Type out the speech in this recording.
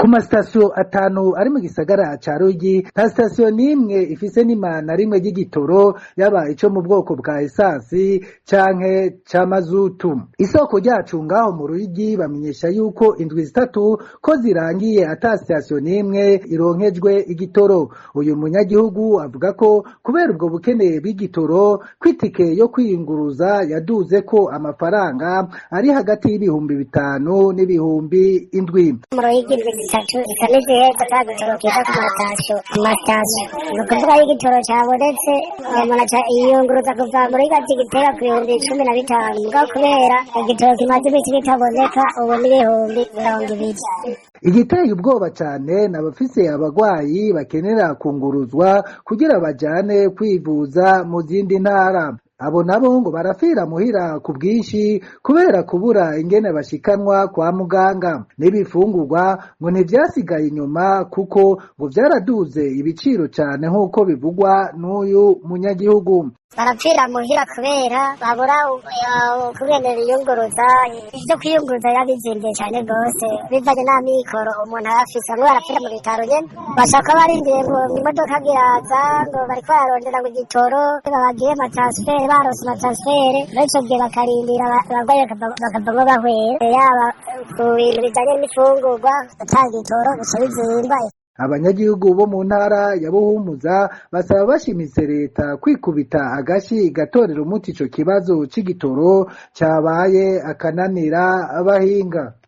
ku masitasiyo 5 ari mu gisagara ca Ruyigi nta sitasiyo n'imwe ifise n'imana rimwe ry'igitoro yaba ico mu bwoko bwa esansi canke ca mazutu. Isoko ryacu ngaho mu Ruyigi bamenyesha yuko indwi zitatu ko zirangiye ata sitasiyo n'imwe ironkejwe igitoro. Uyu munyagihugu avuga ko kubera ubwo bukene bw'igitoro kwitike yo kwiyunguruza yaduze ko amafaranga ari hagati y'ibihumbi 5 n'ibihumbi 7. Itatu ikameze heza kandi igitoro kiza ku matasiyo ni ukuvuga iyo igitoro cyabonetse umuntu yiyunguruza kuva muri gati gitera ku bihumbi 15 mugabo kubera igitoro kimaze iminsi kitaboneka ubu n'ibihumbi 20. Igiteye ubwoba cane n'abafise abagwayi bakenera kunguruzwa kugira bajane kwivuza mu zindi ntara. Abo nabo ngo barafira muhira ku bwinshi kubera kubura ingene bashikanwa kwa muganga. N'ibifungurwa ngo ntivyasigaye inyuma kuko ngo vyaraduze ibiciro cane nk'uko bivugwa n'uyu munyagihugu. Barapfira muhira kubera babura kubera biyunguruza ivyo kwiyunguruza yabizimvye cane gose bivanye n'amikoro umuntu arafise ngo barapfira mu bitaro nyene bashaka barindiye ngo imodoka giraza ngo bariko bararondera ngo igitoro babagiye amatransfert barose amatransfert ico gihe bakarindira abagwayi bakavamwo bahwera yaba ku bintu bijanye n'ifungurwa ata gitoro bica bizimba. Abanyagihugu bo mu ntara ya Buhumuza basaba bashimitse leta kwikubita agashi igatorera umuti ico kibazo c'igitoro cabaye akananira abahinga.